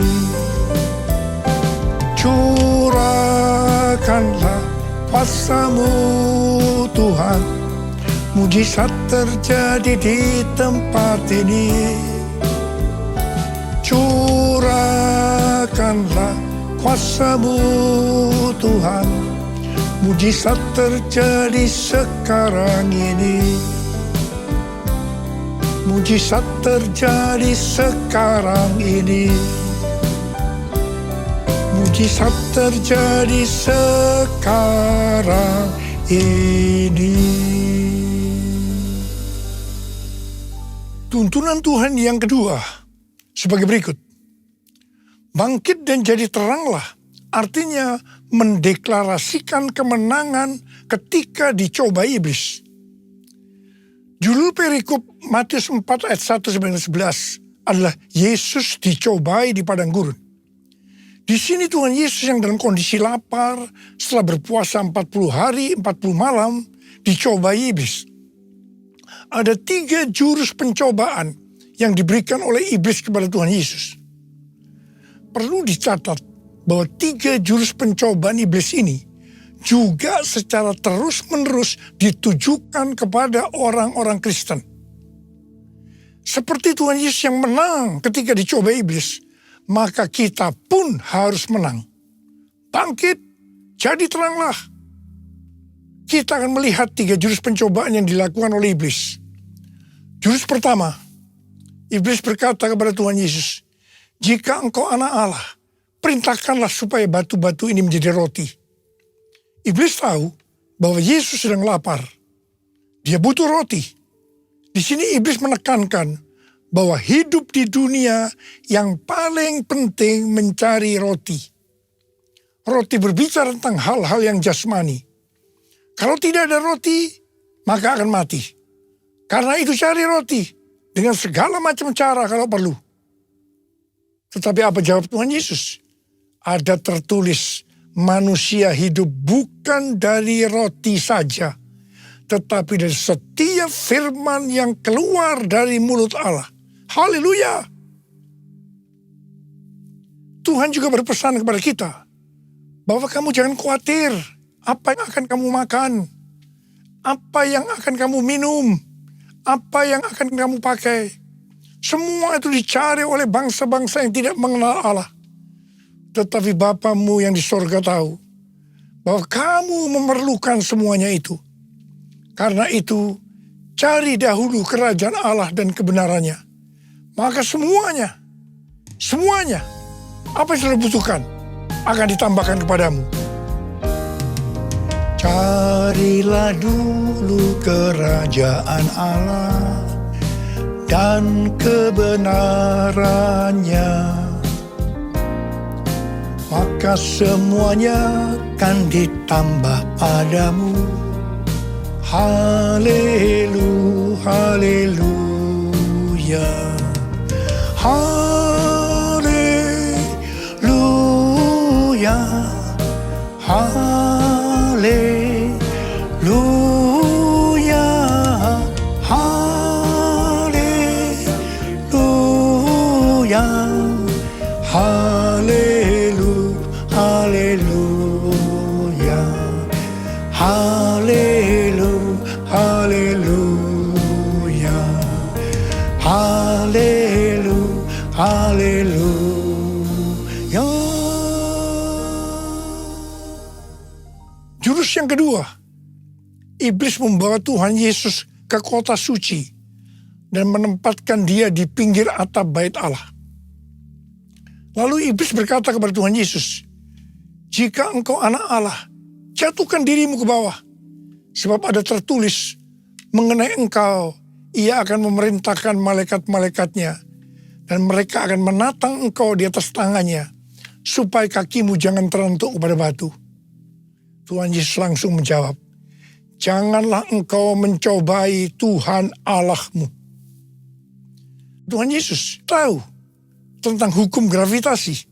Curahkanlah kuasa-Mu Tuhan, mujizat terjadi di tempat ini. Curahkanlah kuasa-Mu Tuhan, mujizat terjadi sekarang ini. Mujizat terjadi sekarang ini. Mujizat terjadi sekarang ini. Tuntunan Tuhan yang kedua sebagai berikut. Bangkit dan jadi teranglah, artinya mendeklarasikan kemenangan ketika dicoba iblis. Judul perikop Matius 4 ayat 1-11 adalah Yesus dicobai di padang gurun. Di sini Tuhan Yesus yang dalam kondisi lapar setelah berpuasa 40 hari 40 malam dicobai iblis. Ada 3 jurus pencobaan yang diberikan oleh iblis kepada Tuhan Yesus. Perlu dicatat bahwa 3 jurus pencobaan iblis ini juga secara terus-menerus ditujukan kepada orang-orang Kristen. Seperti Tuhan Yesus yang menang ketika dicoba iblis, maka kita pun harus menang. Bangkit, jadi teranglah. Kita akan melihat 3 jurus pencobaan yang dilakukan oleh iblis. Jurus pertama, iblis berkata kepada Tuhan Yesus, "Jika engkau anak Allah, perintahkanlah supaya batu-batu ini menjadi roti." Iblis tahu bahwa Yesus sedang lapar. Dia butuh roti. Di sini iblis menekankan bahwa hidup di dunia yang paling penting mencari roti. Roti berbicara tentang hal-hal yang jasmani. Kalau tidak ada roti, maka akan mati. Karena itu cari roti dengan segala macam cara kalau perlu. Tetapi apa jawab Tuhan Yesus? Ada tertulis, manusia hidup bukan dari roti saja, tetapi dari setiap firman yang keluar dari mulut Allah. Haleluya! Tuhan juga berpesan kepada kita, bahwa kamu jangan khawatir apa yang akan kamu makan, apa yang akan kamu minum, apa yang akan kamu pakai. Semua itu dicari oleh bangsa-bangsa yang tidak mengenal Allah. Tetapi Bapamu yang di sorga tahu bahwa kamu memerlukan semuanya itu. Karena itu, cari dahulu kerajaan Allah dan kebenarannya. Maka semuanya, apa yang sudah butuhkan akan ditambahkan kepadamu. Carilah dulu kerajaan Allah dan kebenarannya, maka semuanya akan ditambah padamu. Haleluya, haleluya, haleluya, haleluya, haleluya, Jurus yang kedua, iblis membawa Tuhan Yesus ke kota suci dan menempatkan dia di pinggir atap bait Allah. Lalu iblis berkata kepada Tuhan Yesus, "Jika engkau anak Allah, jatuhkan dirimu ke bawah. Sebab ada tertulis mengenai engkau, ia akan memerintahkan malaikat-malaikatnya, dan mereka akan menatang engkau di atas tangannya, supaya kakimu jangan terentuk kepada batu." Tuhan Yesus langsung menjawab, "Janganlah engkau mencobai Tuhan Allahmu." Tuhan Yesus tahu tentang hukum gravitasi,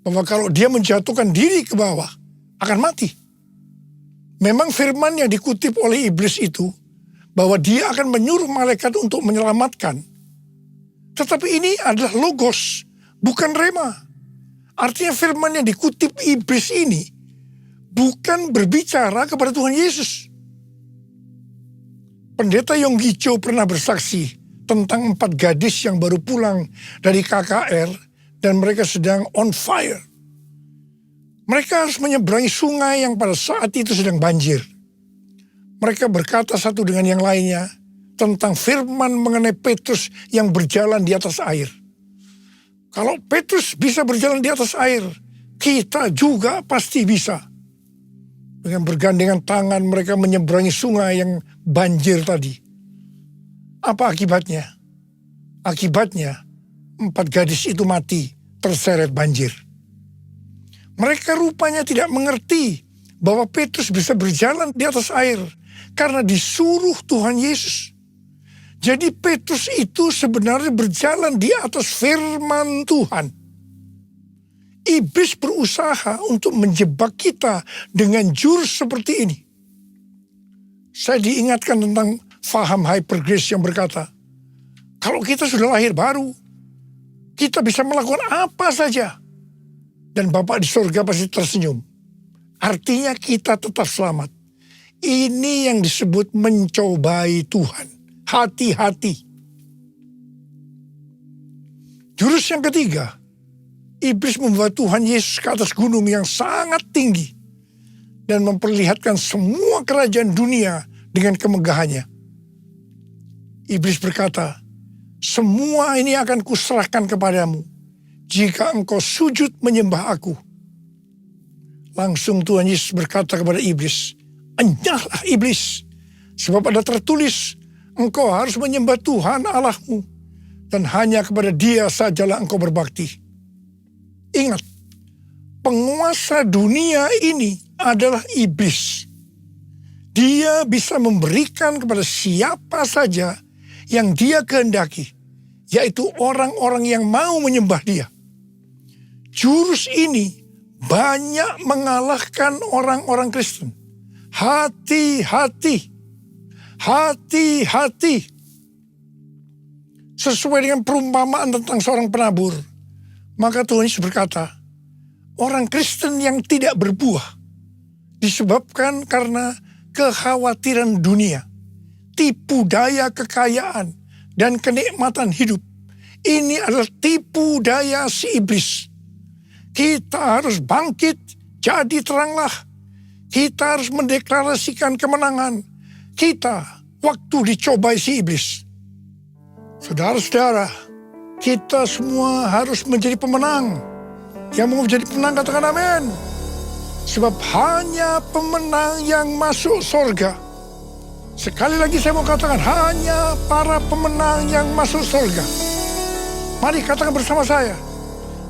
bahwa kalau dia menjatuhkan diri ke bawah, akan mati. Memang firman yang dikutip oleh iblis itu, bahwa dia akan menyuruh malaikat untuk menyelamatkan. Tetapi ini adalah logos, bukan rema. Artinya firman yang dikutip iblis ini, bukan berbicara kepada Tuhan Yesus. Pendeta Yonggi Cho pernah bersaksi tentang 4 gadis yang baru pulang dari KKR dan mereka sedang on fire. Mereka harus menyeberangi sungai yang pada saat itu sedang banjir. Mereka berkata satu dengan yang lainnya tentang firman mengenai Petrus yang berjalan di atas air. Kalau Petrus bisa berjalan di atas air, kita juga pasti bisa. Dengan bergandengan tangan mereka menyeberangi sungai yang banjir tadi. Apa akibatnya? Akibatnya 4 gadis itu mati terseret banjir. Mereka rupanya tidak mengerti bahwa Petrus bisa berjalan di atas air karena disuruh Tuhan Yesus. Jadi Petrus itu sebenarnya berjalan di atas firman Tuhan. Iblis berusaha untuk menjebak kita dengan jurus seperti ini. Saya diingatkan tentang faham hyper grace yang berkata, kalau kita sudah lahir baru, kita bisa melakukan apa saja. Dan Bapa di surga pasti tersenyum. Artinya kita tetap selamat. Ini yang disebut mencobai Tuhan. Hati-hati. Jurus yang ketiga, iblis membawa Tuhan Yesus ke atas gunung yang sangat tinggi dan memperlihatkan semua kerajaan dunia dengan kemegahannya. Iblis berkata, "Semua ini akan kuserahkan kepadamu jika engkau sujud menyembah aku." Langsung Tuhan Yesus berkata kepada iblis, "Enyahlah iblis, sebab ada tertulis, engkau harus menyembah Tuhan Allahmu, dan hanya kepada Dia sajalah engkau berbakti." Ingat, penguasa dunia ini adalah iblis. Dia bisa memberikan kepada siapa saja yang dia kehendaki, yaitu orang-orang yang mau menyembah dia. Jurus ini banyak mengalahkan orang-orang Kristen. Hati-hati. Hati-hati. Sesuai dengan perumpamaan tentang seorang penabur, maka Tuhan Yesus berkata, orang Kristen yang tidak berbuah disebabkan karena kekhawatiran dunia, tipu daya kekayaan, dan kenikmatan hidup. Ini adalah tipu daya si iblis. Kita harus bangkit, jadi teranglah. Kita harus mendeklarasikan kemenangan. Kita waktu dicobai si iblis. Saudara-saudara, kita semua harus menjadi pemenang. Yang mau menjadi pemenang katakan amin. Sebab hanya pemenang yang masuk surga. Sekali lagi saya mau katakan, hanya para pemenang yang masuk surga. Mari katakan bersama saya.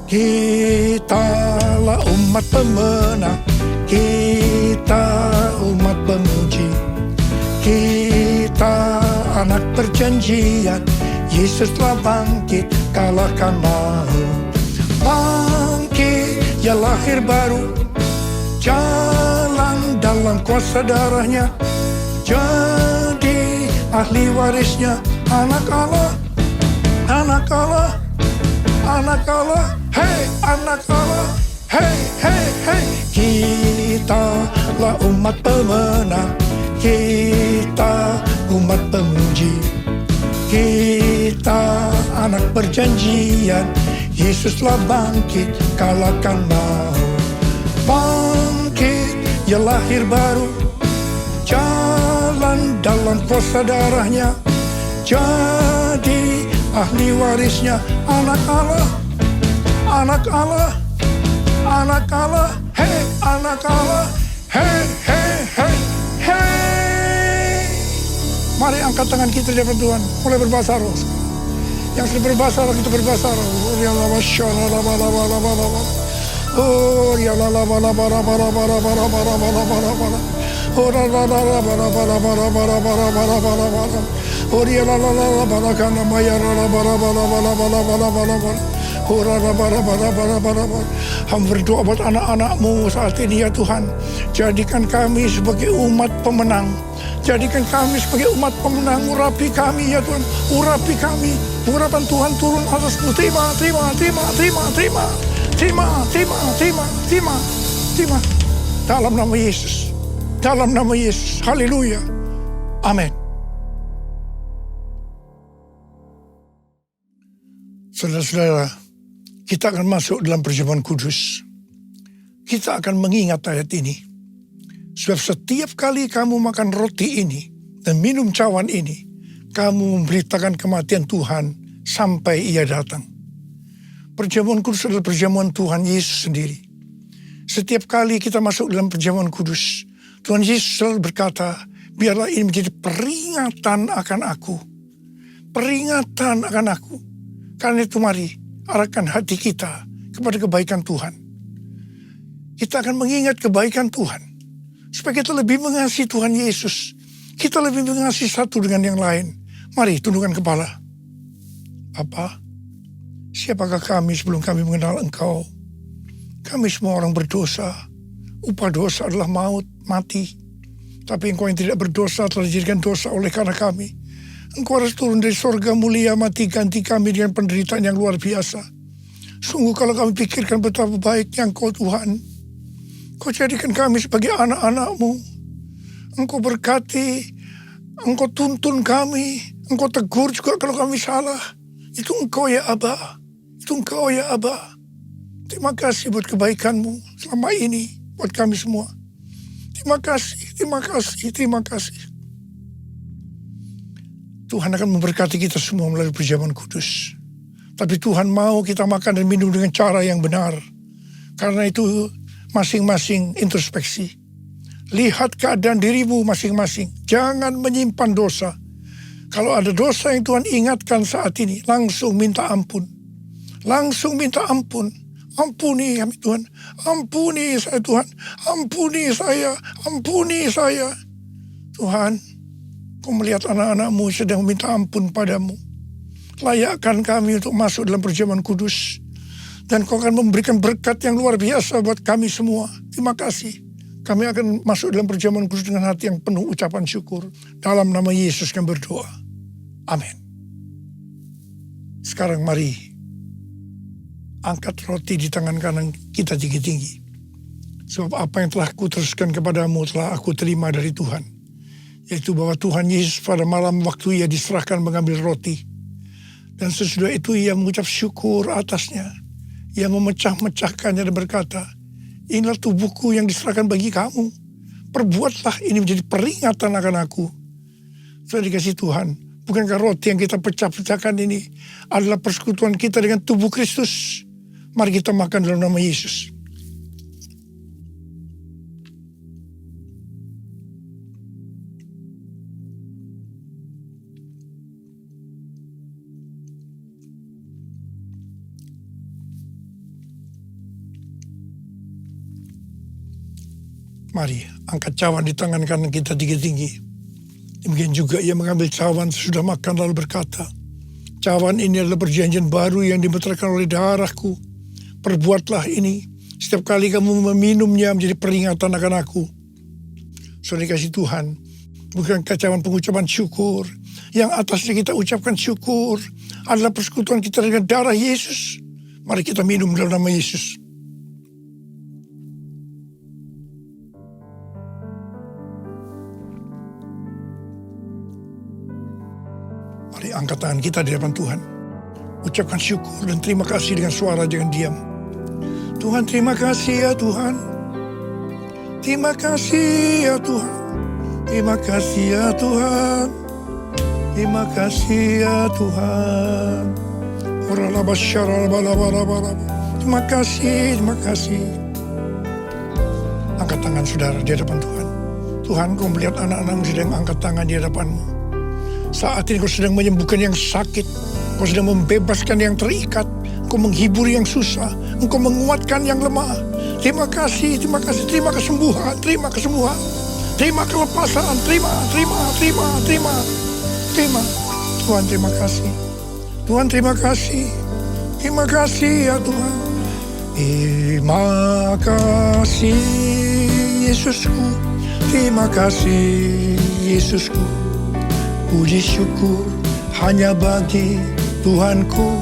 Kitalah umat pemenang, kita umat pemuji, kita anak perjanjian, Yesus telah bangkit, kalahkan maut. Bangkit, ya lahir baru, jalan dalam kuasa darahnya, jadi ahli warisnya, anak Allah, anak Allah, anak Allah. Hei anak Allah, hei hei hei. Kitalah umat pemenang, kita umat pemuji, kita anak perjanjian, Yesus telah bangkit, kalahkan maut. Bangkit, ya Dia lahir baru, jalan dalam kuasa darahnya, jadi ahli warisnya. Anak Allah, anak Allah, anak Allah, hei anak Allah, hei hei hei hei. Mari angkat tangan kita di hadapan Tuhan, mulai berbahasa roh. Yang sudah berbahasa roh, kita berbahasa roh. Ya Allah, masya Allah, oh ya la la ba la ba la ba la ba la ba la ba la ba la ba la ba la. Oh la la la la ba la ba la ba la ba la ba la ba la ba la ba la. Oh ya la la la la ba la kana ma ya la la ba la ba la ba la ba la ba la ba la ba. Oh la la ba la ba la ba la ba la ba. Hamba berdoa buat anak-anak-Mu saat ini ya Tuhan. Jadikan kami sebagai umat pemenang. Jadikan kami sebagai umat pemenang. Urapi kami ya Tuhan. Urapi kami. Urapan Tuhan turun atas-Mu. Terima, terima, terima, terima, terima. Terima, terima, terima, terima, terima. Dalam nama Yesus. Dalam nama Yesus. Haleluya. Amin. Saudara-saudara, kita akan masuk dalam perjamuan kudus. Kita akan mengingat ayat ini. Sebab setiap kali kamu makan roti ini dan minum cawan ini, kamu memberitakan kematian Tuhan sampai Ia datang. Perjamuan kudus adalah perjamuan Tuhan Yesus sendiri. Setiap kali kita masuk dalam perjamuan kudus, Tuhan Yesus selalu berkata, biarlah ini menjadi peringatan akan aku. Peringatan akan aku. Karena itu mari, arahkan hati kita kepada kebaikan Tuhan. Kita akan mengingat kebaikan Tuhan. Supaya kita lebih mengasihi Tuhan Yesus. Kita lebih mengasihi satu dengan yang lain. Mari tundukkan kepala. Bapa, siapakah kami sebelum kami mengenal Engkau? Kami semua orang berdosa. Upah dosa adalah maut, mati. Tapi Engkau yang tidak berdosa telah dijadikan dosa oleh karena kami. Engkau harus turun dari sorga mulia, mati ganti kami dengan penderitaan yang luar biasa. Sungguh kalau kami pikirkan betapa baiknya Engkau Tuhan. Engkau jadikan kami sebagai anak-anak-Mu. Engkau berkati, Engkau tuntun kami. Engkau tegur juga kalau kami salah. Itu Engkau ya Aba. Itu Engkau ya Aba. Terima kasih buat kebaikan-Mu selama ini buat kami semua. Terima kasih, terima kasih, terima kasih. Tuhan akan memberkati kita semua melalui perjamuan kudus. Tapi Tuhan mau kita makan dan minum dengan cara yang benar. Karena itu masing-masing introspeksi. Lihat keadaan dirimu masing-masing. Jangan menyimpan dosa. Kalau ada dosa yang Tuhan ingatkan saat ini, langsung minta ampun. Langsung minta ampun. Ampuni kami Tuhan. Ampuni saya Tuhan. Ampuni saya. Ampuni saya. Tuhan, Kau melihat anak-anak-Mu sedang meminta ampun padamu. Layakkan kami untuk masuk dalam perjamuan kudus. Dan Kau akan memberikan berkat yang luar biasa buat kami semua. Terima kasih. Kami akan masuk dalam perjamuan kudus dengan hati yang penuh ucapan syukur. Dalam nama Yesus kami berdoa. Amin. Sekarang mari angkat roti di tangan kanan kita tinggi-tinggi. Sebab apa yang telah kuteruskan kepadamu telah aku terima dari Tuhan. Yaitu bahwa Tuhan Yesus pada malam waktu Ia diserahkan mengambil roti. Dan sesudah itu Ia mengucap syukur atasnya. Ia memecah-mecahkannya dan berkata, inilah tubuhku yang diserahkan bagi kamu. Perbuatlah ini menjadi peringatan akan aku. Sudah dikasih Tuhan. Bukankah roti yang kita pecah-pecahkan ini adalah persekutuan kita dengan tubuh Kristus? Mari kita makan dalam nama Yesus. Mari angkat cawan di tangan kanan kita tinggi-tinggi. Demikian juga Ia mengambil cawan sesudah makan lalu berkata, cawan ini adalah perjanjian baru yang dimeteraikan oleh darahku. Perbuatlah ini setiap kali kamu meminumnya menjadi peringatan akan aku. Saudara dikasih Tuhan, bukankah cawan pengucapan syukur yang atasnya kita ucapkan syukur adalah persekutuan kita dengan darah Yesus. Mari kita minum dalam nama Yesus. Mari angkat tangan kita di hadapan Tuhan. Ucapkan syukur dan terima kasih dengan suara jangan diam. Tuhan terima kasih ya Tuhan. Terima kasih ya Tuhan. Terima kasih ya Tuhan. Terima kasih ya Tuhan. Terima kasih, terima kasih. Angkat tangan saudara di hadapan Tuhan. Tuhan, kau melihat anak-anakmu sedang angkat tangan di hadapanmu. Saat ini kau sedang menyembuhkan yang sakit. Kau sedang membebaskan yang terikat. Kau menghibur yang susah. Engkau menguatkan yang lemah. Terima kasih, terima kasih. Terima kesembuhan, terima kesembuhan. Terima kelepasan, terima. Tuhan, terima kasih. Tuhan, terima kasih. Terima kasih ya Tuhan. Terima kasih Yesusku. Terima kasih Yesusku. Puji syukur hanya bagi Tuhanku.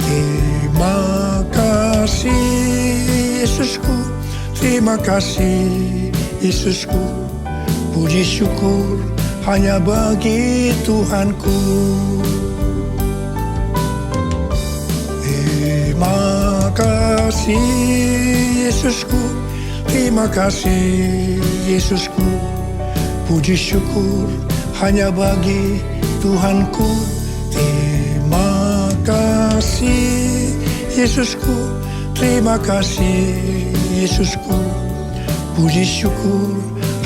Terima kasih Yesusku. Terima kasih Yesusku. Puji syukur hanya bagi Tuhanku. Terima kasih Yesusku. Terima kasih Yesusku. Puji syukur hanya bagi Tuhanku. Terima kasih Yesusku. Terima kasih Yesusku. Puji syukur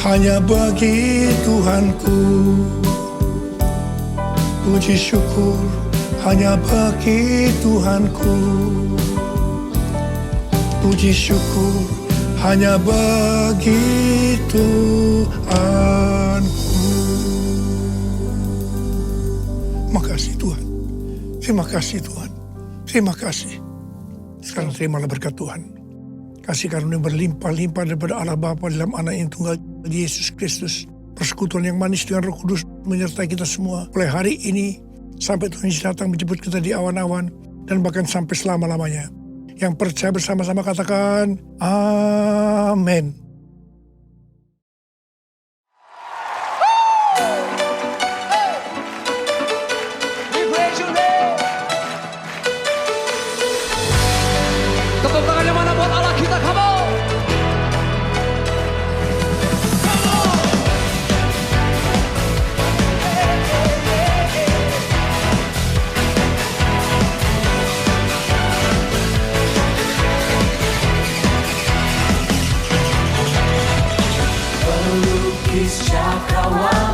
hanya bagi Tuhanku. Puji syukur hanya bagi Tuhanku. Puji syukur hanya bagi Tuhanku. Makasih Tuhan. Terima kasih Tuhan. Terima kasih. Sekarang terimalah berkat Tuhan. Kasih karunia berlimpah-limpah daripada Allah Bapa dalam anak yang tunggal Yesus Kristus. Persekutuan yang manis dengan Roh Kudus menyertai kita semua. Mulai hari ini sampai Tuhan Yesus datang menjemput kita di awan-awan. Dan bahkan sampai selama-lamanya. Yang percaya bersama-sama katakan amin. Tepuk tangannya mana buat Allah kita, come on. Pelukis cakrawala